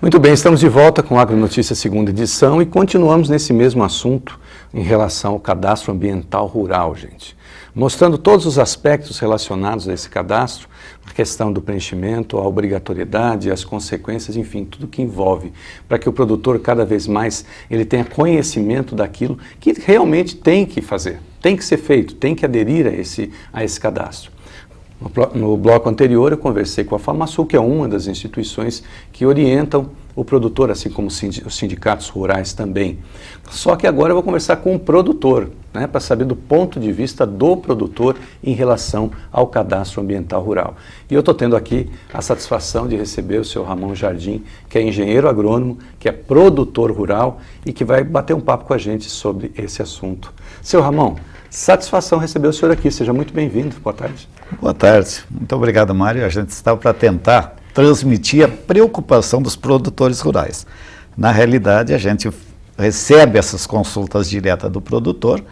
Muito bem, estamos de volta com a Agronotícia segunda edição e continuamos nesse mesmo assunto em relação ao cadastro ambiental rural, gente. Mostrando todos os aspectos relacionados a esse cadastro, a questão do preenchimento, a obrigatoriedade, as consequências, enfim, tudo que envolve, para que o produtor cada vez mais ele tenha conhecimento daquilo que realmente tem que fazer, tem que ser feito, tem que aderir a esse cadastro. No bloco anterior eu conversei com a FamaSul, que é uma das instituições que orientam o produtor, assim como os sindicatos rurais também. Só que agora eu vou conversar com o produtor, né, para saber do ponto de vista do produtor em relação ao cadastro ambiental rural. E eu estou tendo aqui a satisfação de receber o seu Ramon Jardim, que é engenheiro agrônomo, que é produtor rural e que vai bater um papo com a gente sobre esse assunto. Seu Ramon, satisfação receber o senhor aqui, seja muito bem-vindo, boa tarde. Boa tarde, muito obrigado, Mário. A gente está para tentar transmitir a preocupação dos produtores rurais. Na realidade, a gente recebe essas consultas diretas do produtor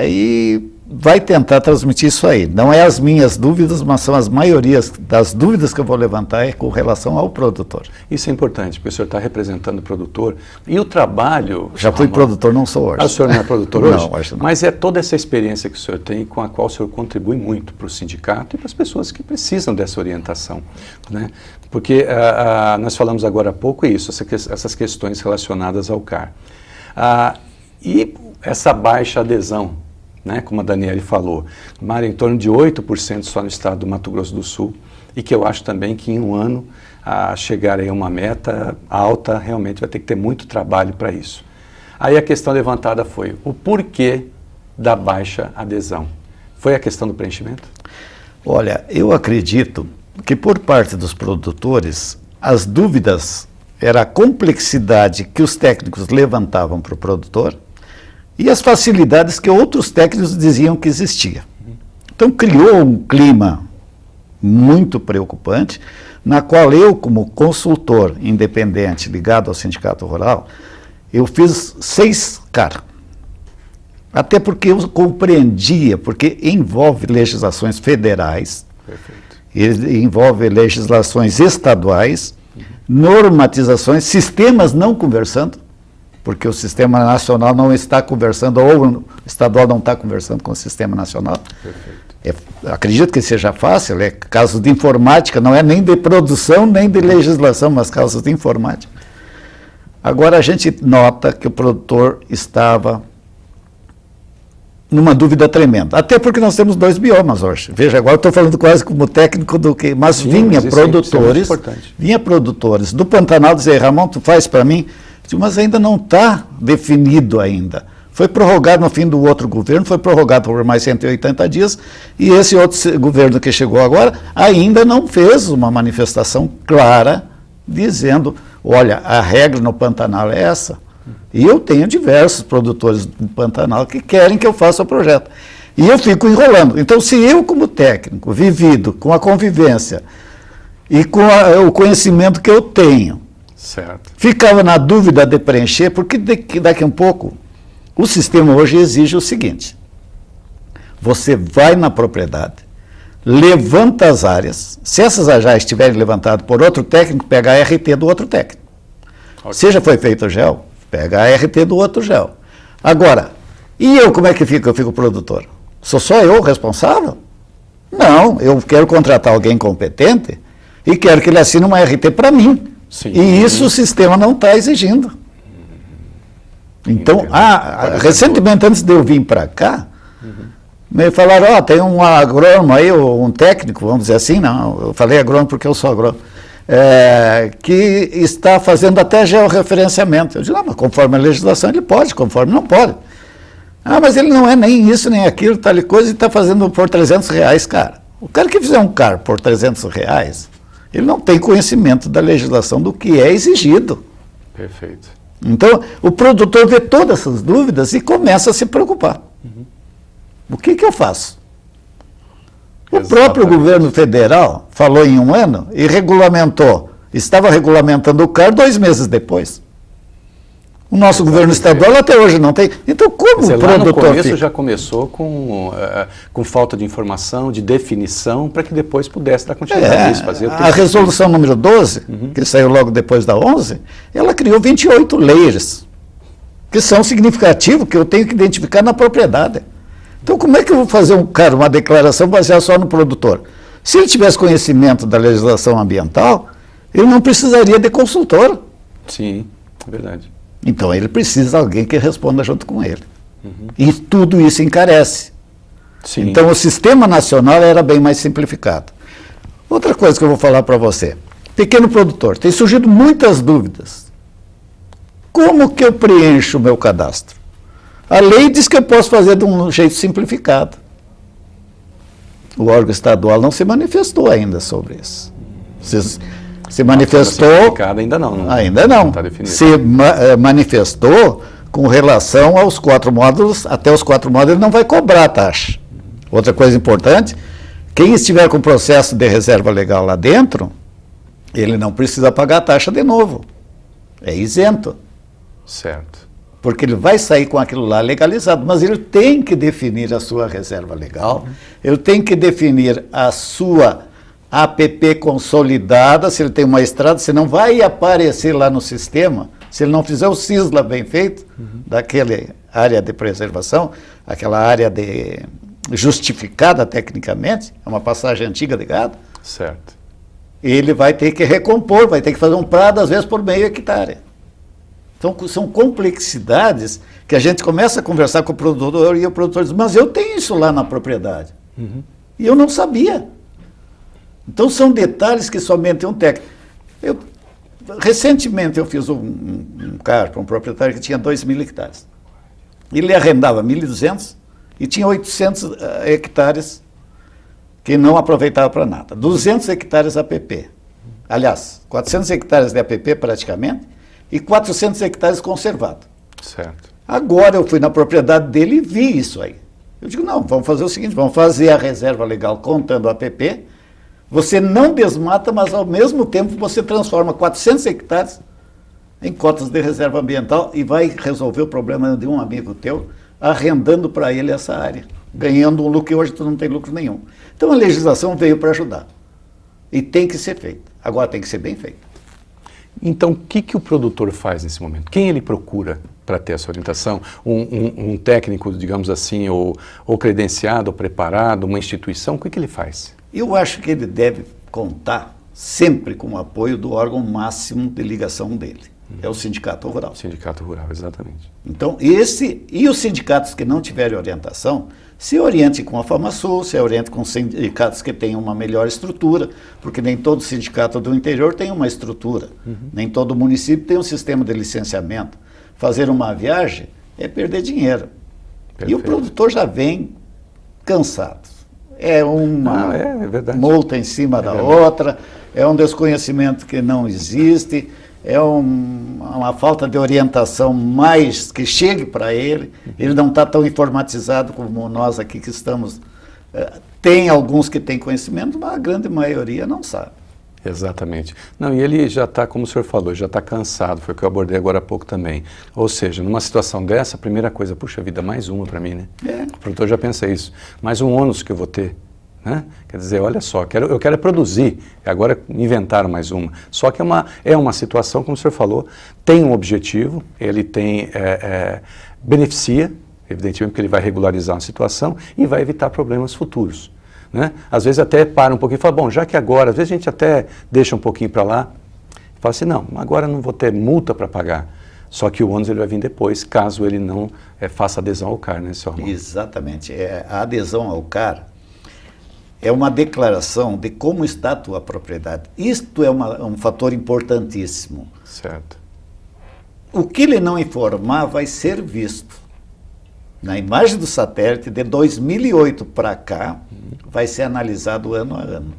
e vai tentar transmitir isso aí. Não é as minhas dúvidas, mas são as maiorias das dúvidas que eu vou levantar com relação ao produtor. Isso é importante, porque o senhor está representando o produtor e o trabalho... Já fui produtor, não sou hoje. Ah, o senhor não é produtor hoje? Não, hoje não. Mas é toda essa experiência que o senhor tem, com a qual o senhor contribui muito para o sindicato e para as pessoas que precisam dessa orientação, né? Porque nós falamos agora há pouco isso, essas questões relacionadas ao CAR. E essa baixa adesão, né, como a Daniele falou, Mário, em torno de 8% só no estado do Mato Grosso do Sul, e que eu acho também que em um ano a chegar a uma meta alta, realmente vai ter que ter muito trabalho para isso. Aí a questão levantada foi o porquê da baixa adesão. Foi a questão do preenchimento? Olha, eu acredito que por parte dos produtores, as dúvidas era a complexidade que os técnicos levantavam para o produtor, e as facilidades que outros técnicos diziam que existia. Então criou um clima muito preocupante, na qual eu, como consultor independente ligado ao Sindicato Rural, eu fiz 6 CAR. Até porque eu compreendia, porque envolve legislações federais, envolve legislações estaduais, normatizações, sistemas não conversando, porque o sistema nacional não está conversando, ou o estadual não está conversando com o sistema nacional. Acredito que seja fácil, é casos de informática, não é nem de produção, nem de legislação, mas casos de informática. Agora a gente nota que o produtor estava numa dúvida tremenda, até porque nós temos 2 biomas hoje. Veja, agora eu estou falando quase como técnico do que, mas vinha produtores do Pantanal dizer, Ramon, tu faz para mim? Mas ainda não está definido ainda. Foi prorrogado no fim do outro governo, foi prorrogado por mais 180 dias, e esse outro governo que chegou agora ainda não fez uma manifestação clara dizendo, olha, a regra no Pantanal é essa. E eu tenho diversos produtores do Pantanal que querem que eu faça o projeto. E eu fico enrolando. Então, se eu, como técnico, vivido com a convivência e com o conhecimento que eu tenho, certo, ficava na dúvida de preencher, porque daqui a um pouco o sistema hoje exige o seguinte: você vai na propriedade, levanta as áreas, se essas áreas estiverem levantadas por outro técnico, pega a RT do outro técnico. Okay. Se já foi feito o GEL, pega a RT do outro GEL. Agora, e eu como é que fico? Eu fico produtor. Sou só eu o responsável? Não, eu quero contratar alguém competente e quero que ele assine uma RT para mim. Sim. E isso o sistema não está exigindo. Então, recentemente, antes de eu vir para cá, me falaram, tem um agrônomo aí, um técnico, vamos dizer assim, não, eu falei agrônomo porque eu sou agrônomo, que está fazendo até georreferenciamento. Eu disse, não, mas conforme a legislação ele pode, conforme não pode. Mas ele não é nem isso, nem aquilo, tal coisa, e está fazendo por R$300, cara. O cara que fizer um CAR por R$300, ele não tem conhecimento da legislação do que é exigido. Perfeito. Então, o produtor vê todas essas dúvidas e começa a se preocupar. O que eu faço? O próprio governo federal falou em um ano e regulamentou, estava regulamentando o CAR 2 meses depois. O nosso governo estadual até hoje não tem. Então, como dizer, o lá no produtor começo fica? já começou com falta de informação, de definição, para que depois pudesse dar continuidade a isso. Fazer o que A resolução número 12, que saiu logo depois da 11, ela criou 28 layers, que são significativos, que eu tenho que identificar na propriedade. Então, como é que eu vou fazer uma declaração baseada só no produtor? Se ele tivesse conhecimento da legislação ambiental, ele não precisaria de consultor. Sim, é verdade. Então, ele precisa de alguém que responda junto com ele. E tudo isso encarece. Sim. Então, o sistema nacional era bem mais simplificado. Outra coisa que eu vou falar para você. Pequeno produtor, tem surgido muitas dúvidas. Como que eu preencho o meu cadastro? A lei diz que eu posso fazer de um jeito simplificado. O órgão estadual não se manifestou ainda sobre isso. Se manifestou... Ainda não. Ainda não. Está definido. Se manifestou com relação aos 4 módulos, até os 4 módulos ele não vai cobrar a taxa. Outra coisa importante, quem estiver com processo de reserva legal lá dentro, ele não precisa pagar a taxa de novo. É isento. Certo. Porque ele vai sair com aquilo lá legalizado, mas ele tem que definir a sua reserva legal, ele tem que definir a sua APP consolidada, se ele tem uma estrada, se não vai aparecer lá no sistema, se ele não fizer o SISLA bem feito, daquela área de preservação, aquela área justificada tecnicamente, é uma passagem antiga de gado, Certo. ele vai ter que recompor, vai ter que fazer um prado, às vezes, por meio hectare. Então, são complexidades que a gente começa a conversar com o produtor e o produtor diz, mas eu tenho isso lá na propriedade. E eu não sabia. Então, são detalhes que somente um técnico... Recentemente, eu fiz um carro para um proprietário que tinha 2.000 hectares. Ele arrendava 1.200 e tinha 800 hectares que não aproveitava para nada. 200 hectares APP. Aliás, 400 hectares de APP praticamente, e 400 hectares conservados. Certo. Agora eu fui na propriedade dele e vi isso aí. Eu digo, não, vamos fazer o seguinte, vamos fazer a reserva legal contando o APP, você não desmata, mas ao mesmo tempo você transforma 400 hectares em cotas de reserva ambiental e vai resolver o problema de um amigo teu, arrendando para ele essa área, ganhando um lucro que hoje tu não tem lucro nenhum. Então a legislação veio para ajudar. E tem que ser feita. Agora tem que ser bem feita. Então, o que o produtor faz nesse momento? Quem ele procura para ter essa orientação? Um técnico, digamos assim, ou credenciado, ou preparado, uma instituição? O que ele faz? Eu acho que ele deve contar sempre com o apoio do órgão máximo de ligação dele. É o Sindicato Rural. Sindicato Rural, exatamente. Então, e os sindicatos que não tiverem orientação, se oriente com a FamaSul, se oriente com sindicatos que tenham uma melhor estrutura, porque nem todo sindicato do interior tem uma estrutura, nem todo município tem um sistema de licenciamento. Fazer uma viagem é perder dinheiro. Perfeito. E o produtor já vem cansado. É uma multa em cima da outra, é um desconhecimento que não existe, é uma falta de orientação mais que chegue para ele. Ele não está tão informatizado como nós aqui que estamos. Tem alguns que têm conhecimento, mas a grande maioria não sabe. Exatamente. Não, e ele já está, como o senhor falou, já está cansado, foi o que eu abordei agora há pouco também. Ou seja, numa situação dessa, a primeira coisa, puxa vida, mais uma para mim, né? O produtor já pensa isso, mais um ônus que eu vou ter. Né? Quer dizer, olha só, eu quero produzir, agora inventaram mais uma. Só que é uma situação, como o senhor falou, tem um objetivo, ele tem, beneficia, evidentemente, porque ele vai regularizar uma situação e vai evitar problemas futuros. Né? Às vezes até para um pouquinho e fala, bom, já que agora, às vezes a gente até deixa um pouquinho para lá, fala assim, não, agora não vou ter multa para pagar. Só que o ônus ele vai vir depois, caso ele não faça adesão ao CAR, né, senhor Armando? Exatamente. A adesão ao CAR é uma declaração de como está a tua propriedade. Isto é um fator importantíssimo. Certo. O que ele não informar vai ser visto. Na imagem do satélite, de 2008 para cá, vai ser analisado ano a ano.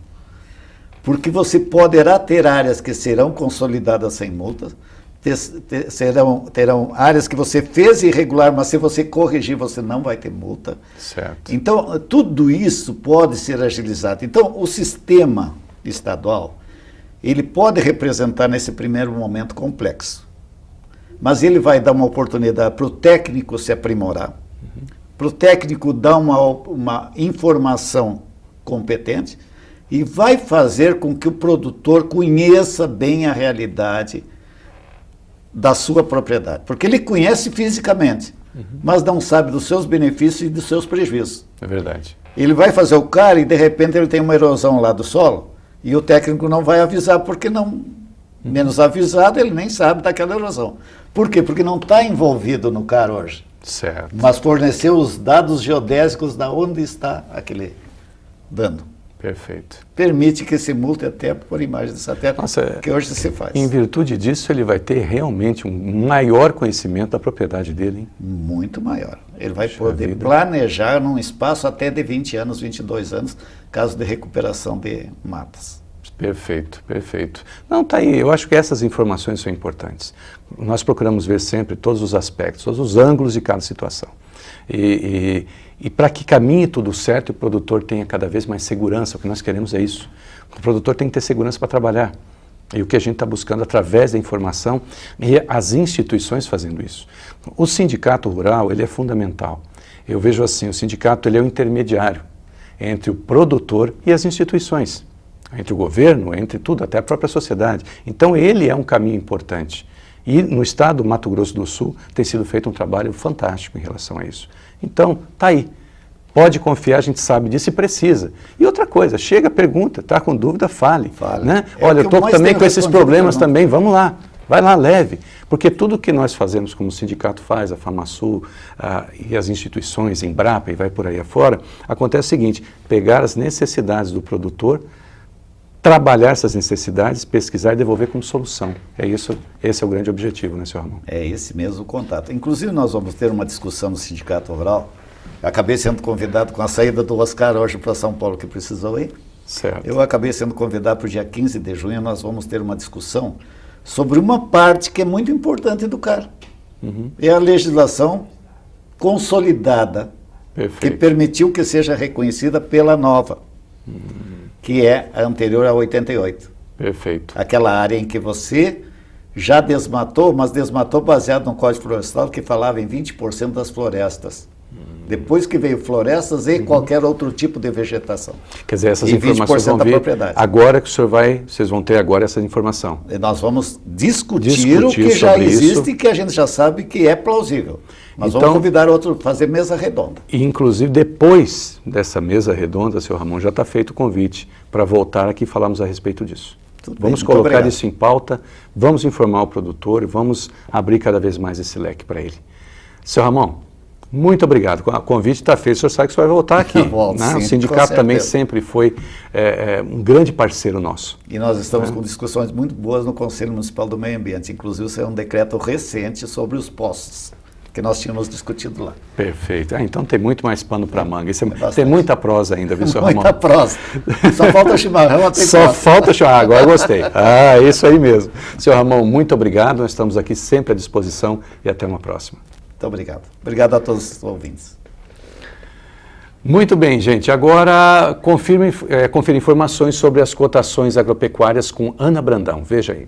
Porque você poderá ter áreas que serão consolidadas sem multas, terão áreas que você fez irregular, mas se você corrigir, você não vai ter multa. Certo. Então, tudo isso pode ser agilizado. Então, o sistema estadual, ele pode representar nesse primeiro momento complexo. mas ele vai dar uma oportunidade para o técnico se aprimorar, para o técnico dar uma informação competente e vai fazer com que o produtor conheça bem a realidade da sua propriedade, porque ele conhece fisicamente, mas não sabe dos seus benefícios e dos seus prejuízos. É verdade. Ele vai fazer o CAR e de repente ele tem uma erosão lá do solo e o técnico não vai avisar porque não, menos avisado ele nem sabe daquela erosão. Por quê? Porque não está envolvido no CAR hoje. Certo. Mas forneceu os dados geodésicos da onde está aquele dano. Perfeito. Permite que se multe até por imagem de satélite, que hoje se faz. Em virtude disso, ele vai ter realmente um maior conhecimento da propriedade dele, hein? Muito maior. Ele vai poder planejar num espaço até de 20 anos, 22 anos, caso de recuperação de matas. Perfeito, perfeito. Não, tá aí. Eu acho que essas informações são importantes. Nós procuramos ver sempre todos os aspectos, todos os ângulos de cada situação. E para que caminhe tudo certo, o produtor tenha cada vez mais segurança, o que nós queremos é isso. O produtor tem que ter segurança para trabalhar. E o que a gente está buscando através da informação e as instituições fazendo isso. O sindicato rural, ele é fundamental. Eu vejo assim, o sindicato ele é o intermediário entre o produtor e as instituições, entre o governo, entre tudo, até a própria sociedade. Então ele é um caminho importante. E no estado do Mato Grosso do Sul tem sido feito um trabalho fantástico em relação a isso. Então, tá aí. Pode confiar, a gente sabe disso e precisa. E outra coisa, chega, pergunta, está com dúvida, fale. Né? Olha, eu estou também com esses problemas também, vamos lá, vai lá, leve. Porque tudo que nós fazemos, como o sindicato faz, a FamaSul e as instituições, Embrapa e vai por aí afora, acontece o seguinte, pegar as necessidades do produtor, trabalhar essas necessidades, pesquisar e devolver como solução. É isso, esse é o grande objetivo, né, senhor Ramon? É esse mesmo o contato. Inclusive, nós vamos ter uma discussão no Sindicato Rural. Acabei sendo convidado com a saída do Oscar hoje para São Paulo, que precisou ir. Certo. Eu acabei sendo convidado para o dia 15 de junho, nós vamos ter uma discussão sobre uma parte que é muito importante do CAR. É a legislação consolidada, que permitiu que seja reconhecida pela nova. Que é a anterior a 88. Perfeito. Aquela área em que você já desmatou, mas desmatou baseado no Código Florestal que falava em 20% das florestas. Depois que veio florestas e qualquer outro tipo de vegetação. Quer dizer, essas informações vão vir agora que o senhor vocês vão ter agora essa informação. E nós vamos discutir o que já existe e que a gente já sabe que é plausível. Nós vamos convidar outro, fazer mesa redonda. E, inclusive, depois dessa mesa redonda, senhor Ramon, já está feito o convite para voltar aqui e falarmos a respeito disso. Vamos colocar isso em pauta, vamos informar o produtor e vamos abrir cada vez mais esse leque para ele. Senhor Ramon, muito obrigado. O convite está feito, o senhor sabe que o senhor vai voltar aqui. Né? O sindicato também sempre foi um grande parceiro nosso. E nós estamos com discussões muito boas no Conselho Municipal do Meio Ambiente. Inclusive, saiu um decreto recente sobre os postos, que nós tínhamos discutido lá. Perfeito. Então tem muito mais pano para manga. Tem muita prosa ainda, viu, senhor Ramon? Muita prosa. Só falta chimarrão. Só falta chimarrão. Agora eu gostei. Isso aí mesmo. Senhor Ramon, muito obrigado. Nós estamos aqui sempre à disposição e até uma próxima. Muito obrigado. Obrigado a todos os ouvintes. Muito bem, gente. Agora, confira informações sobre as cotações agropecuárias com Ana Brandão. Veja aí.